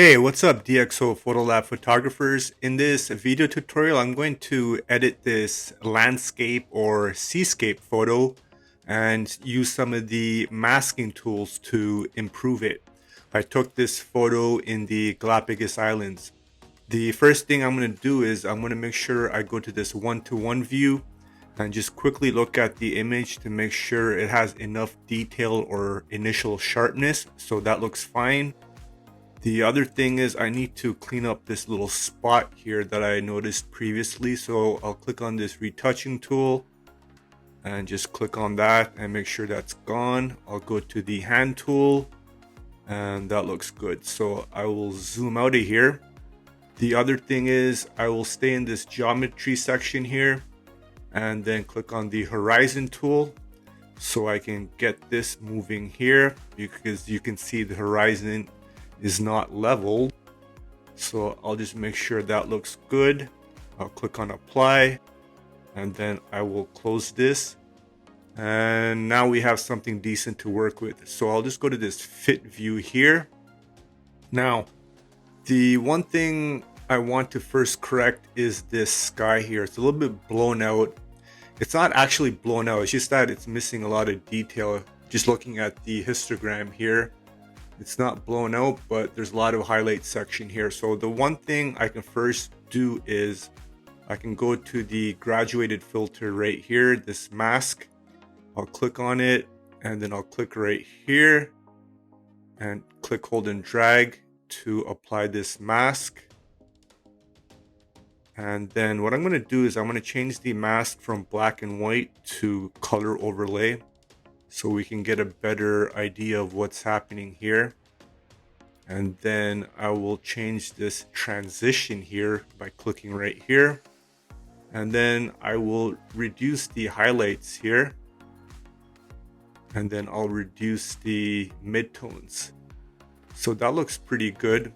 Hey, what's up DxO PhotoLab photographers? In this video tutorial, I'm going to edit this landscape or seascape photo and use some of the masking tools to improve it. I took this photo in the Galapagos Islands. The first thing I'm going to do is I'm going to make sure I go to this one-to-one view and just quickly look at the image to make sure it has enough detail or initial sharpness, so that looks fine. The other thing is I need to clean up this little spot here that I noticed previously. So I'll click on this retouching tool and just click on that and make sure that's gone. I'll go to the hand tool and that looks good. So I will zoom out of here. The other thing is I will stay in this geometry section here and then click on the horizon tool so I can get this moving here, because you can see the horizon is not leveled. So I'll just make sure that looks good. I'll click on apply and then I will close this. And now we have something decent to work with. So I'll just go to this fit view here. Now, the one thing I want to first correct is this sky here. It's a little bit blown out. It's not actually blown out, it's just that it's missing a lot of detail. Just looking at the histogram here, it's not blown out, but there's a lot of highlight section here. So the one thing I can first do is I can go to the graduated filter right here, this mask. I'll click on it and then I'll click right here and click, hold and drag to apply this mask. And then what I'm going to do is I'm going to change the mask from black and white to color overlay, so we can get a better idea of what's happening here. And then I will change this transition here by clicking right here. And then I will reduce the highlights here. And then I'll reduce the midtones. So that looks pretty good.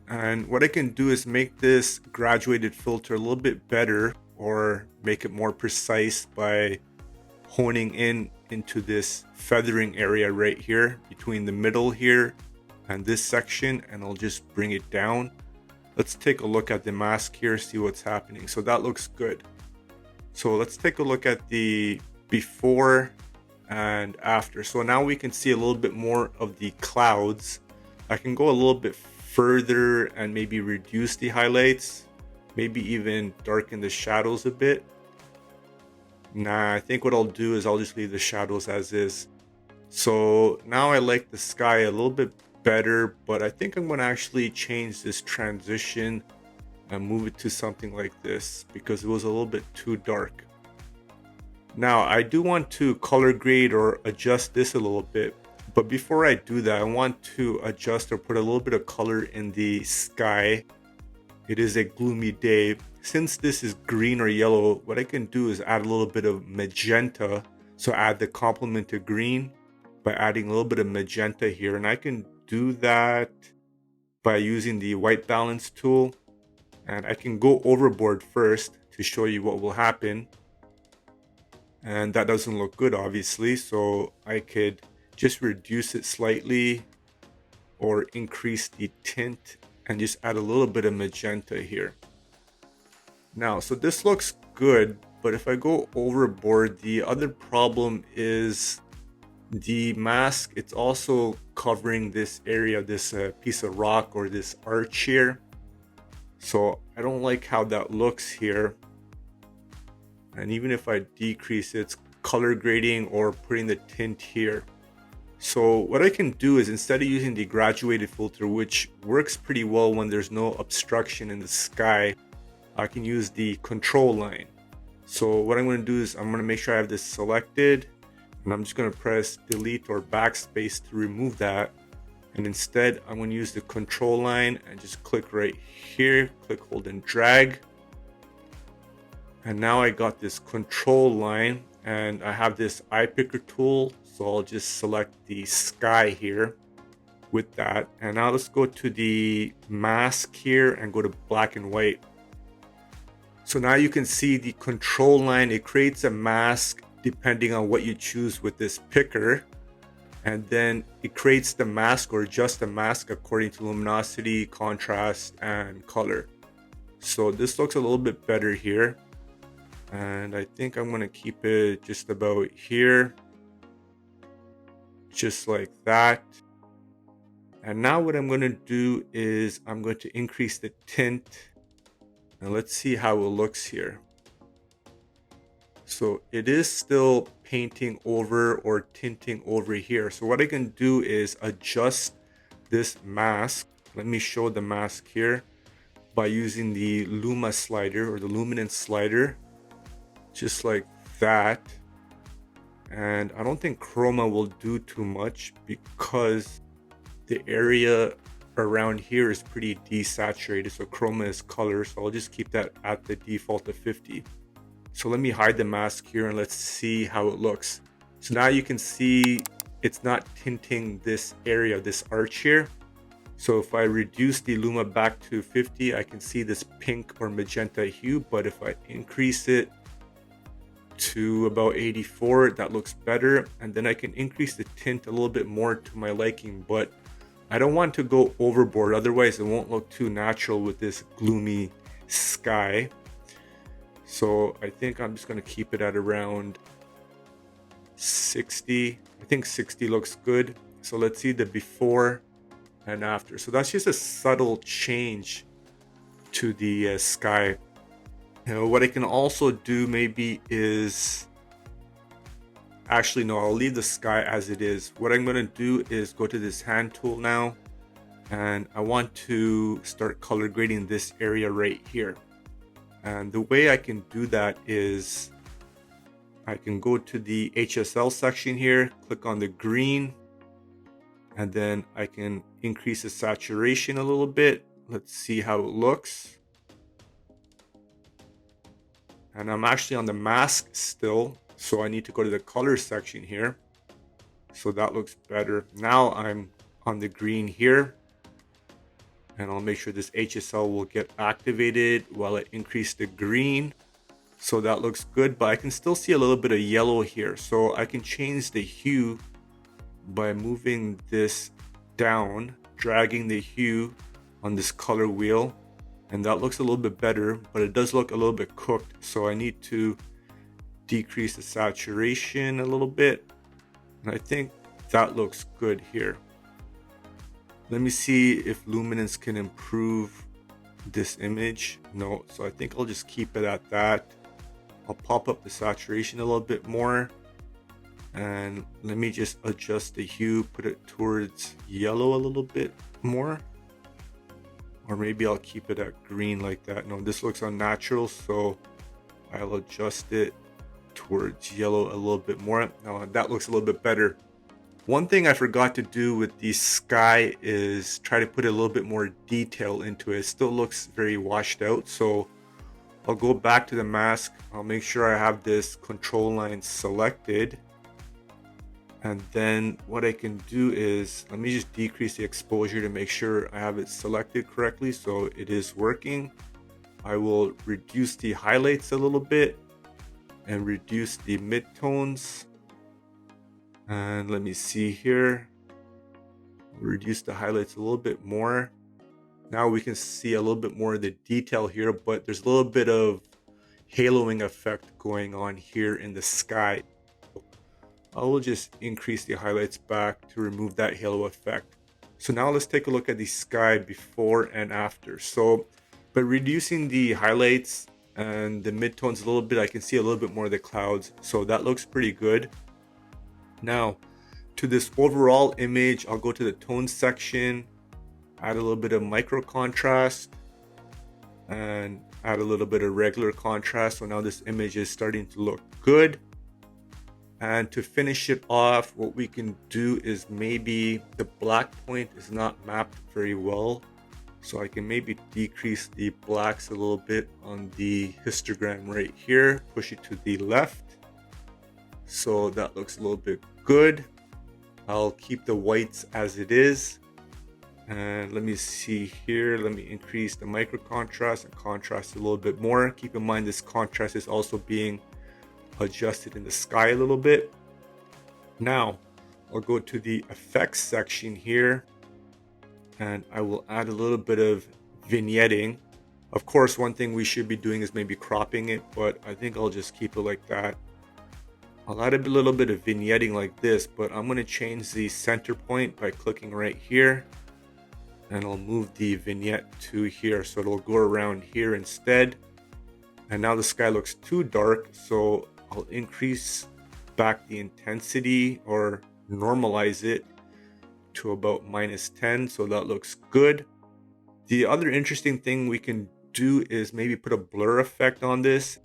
And what I can do is make this graduated filter a little bit better, or make it more precise by honing in into this feathering area right here between the middle here and this section, and I'll just bring it down. Let's take a look at the mask here, see what's happening. So that looks good. So let's take a look at the before and after. So now we can see a little bit more of the clouds. I can go a little bit further and maybe reduce the highlights, maybe even darken the shadows a bit. Nah, I think what I'll do is I'll just leave the shadows as is. So now I like the sky a little bit better, but I think I'm going to actually change this transition and move it to something like this because it was a little bit too dark. Now I do want to color grade or adjust this a little bit, but before I do that, I want to adjust or put a little bit of color in the sky. It is a gloomy day. Since this is green or yellow, what I can do is add a little bit of magenta. So add the complement to green by adding a little bit of magenta here. And I can do that by using the white balance tool. And I can go overboard first to show you what will happen. And that doesn't look good, obviously. So I could just reduce it slightly or increase the tint and just add a little bit of magenta here. Now, so this looks good, but if I go overboard, the other problem is the mask. It's also covering this area, this piece of rock or this arch here. So I don't like how that looks here. And even if I decrease its color grading or putting the tint here. So what I can do is, instead of using the graduated filter, which works pretty well when there's no obstruction in the sky, I can use the control line. So what I'm going to do is I'm going to make sure I have this selected, and I'm just going to press delete or backspace to remove that. And instead I'm going to use the control line and just click right here, click, hold and drag. And now I got this control line and I have this eye picker tool. So I'll just select the sky here with that. And now let's go to the mask here and go to black and white. So now you can see the control line. It creates a mask depending on what you choose with this picker. and then it creates the mask or adjusts the mask according to luminosity, contrast, and color. So this looks a little bit better here, and I think I'm going to keep it just about here, just like that. And now what I'm going to do is I'm going to increase the tint, and let's see how it looks here. So it is still painting over or tinting over here. So what I can do is adjust this mask. Let me show the mask here by using the Luma slider or the luminance slider, just like that. And I don't think chroma will do too much because the area around here is pretty desaturated. So chroma is color. So I'll just keep that at the default of 50. So let me hide the mask here and let's see how it looks. So now you can see it's not tinting this area, this arch here. So if I reduce the Luma back to 50, I can see this pink or magenta hue. But if I increase it to about 84, that looks better. And then I can increase the tint a little bit more to my liking, but I don't want to go overboard. Otherwise it won't look too natural with this gloomy sky. So I think I'm just going to keep it at around 60. I think 60 looks good. So let's see the before and after. So that's just a subtle change to the sky. You know, what I can also do maybe is, actually no, I'll leave the sky as it is. What I'm going to do is go to this hand tool now, and I want to start color grading this area right here. And the way I can do that is I can go to the HSL section here, click on the green, and then I can increase the saturation a little bit. Let's see how it looks. And I'm actually on the mask still, so I need to go to the color section here. So that looks better. Now I'm on the green here, and I'll make sure this HSL will get activated while I increase the green. So that looks good, but I can still see a little bit of yellow here. So I can change the hue by moving this down, dragging the hue on this color wheel, and that looks a little bit better, but it does look a little bit cooked. So I need to decrease the saturation a little bit, and I think that looks good here. Let me see if luminance can improve this image. No, so I think I'll just keep it at that. I'll pop up the saturation a little bit more, and let me just adjust the hue, put it towards yellow a little bit more, or maybe I'll keep it at green like that. No, this looks unnatural, so I'll adjust it towards yellow a little bit more. Now that looks a little bit better. One thing I forgot to do with the sky is try to put a little bit more detail into it. It still looks very washed out, so I'll go back to the mask. I'll make sure I have this control line selected, and then what I can do is let me just decrease the exposure to make sure I have it selected correctly so it is working. I will reduce the highlights a little bit and reduce the midtones. And let me see here, reduce the highlights a little bit more. Now we can see a little bit more of the detail here, but there's a little bit of haloing effect going on here in the sky. I will just increase the highlights back to remove that halo effect. So now let's take a look at the sky before and after. So by reducing the highlights and the midtones a little bit, I can see a little bit more of the clouds. So that looks pretty good. Now to this overall image, I'll go to the tone section, add a little bit of micro contrast, and add a little bit of regular contrast. So now this image is starting to look good. And to finish it off, what we can do is maybe the black point is not mapped very well. So I can maybe decrease the blacks a little bit on the histogram right here, push it to the left. So that looks a little bit good. I'll keep the whites as it is. And let me see here. Let me increase the micro contrast and contrast a little bit more. Keep in mind this contrast is also being adjusted in the sky a little bit. Now, I'll go to the effects section here, and I will add a little bit of vignetting. Of course, one thing we should be doing is maybe cropping it, but I think I'll just keep it like that. I'll add a little bit of vignetting like this, but I'm going to change the center point by clicking right here, and I'll move the vignette to here, so it'll go around here instead. And now the sky looks too dark, so I'll increase back the intensity or normalize it to about -10, so that looks good. The other interesting thing we can do is maybe put a blur effect on this.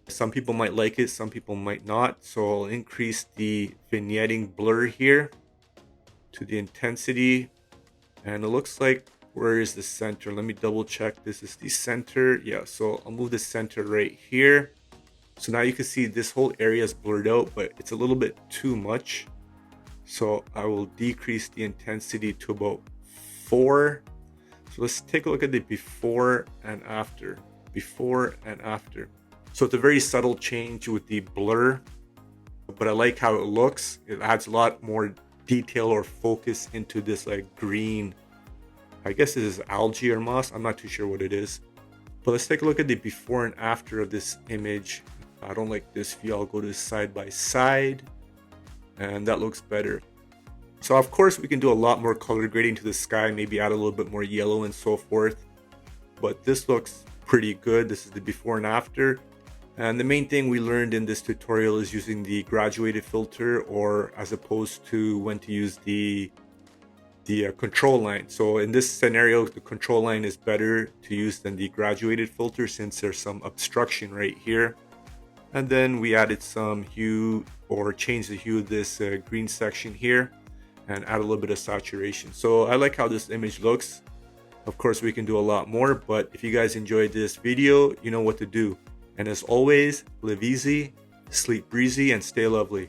Some people might like it, some people might not. So I'll increase the vignetting blur here to the intensity. And it looks like, where is the center? Let me double check. This is the center. Yeah, so I'll move the center right here. So now you can see this whole area is blurred out, but it's a little bit too much. So I will decrease the intensity to about 4. So let's take a look at the before and after. Before and after. So it's a very subtle change with the blur, but I like how it looks. It adds a lot more detail or focus into this like green, I guess this is algae or moss. I'm not too sure what it is. But let's take a look at the before and after of this image. I don't like this view. I'll go to side by side, and that looks better. So of course we can do a lot more color grading to the sky, maybe add a little bit more yellow and so forth. But this looks pretty good. This is the before and after. And the main thing we learned in this tutorial is using the graduated filter, or as opposed to when to use the control line. So in this scenario, the control line is better to use than the graduated filter since there's some obstruction right here. And then we added some hue, or changed the hue of this green section here, and add a little bit of saturation. So I like how this image looks. Of course, we can do a lot more, but if you guys enjoyed this video, you know what to do. And as always, live easy, sleep breezy, and stay lovely.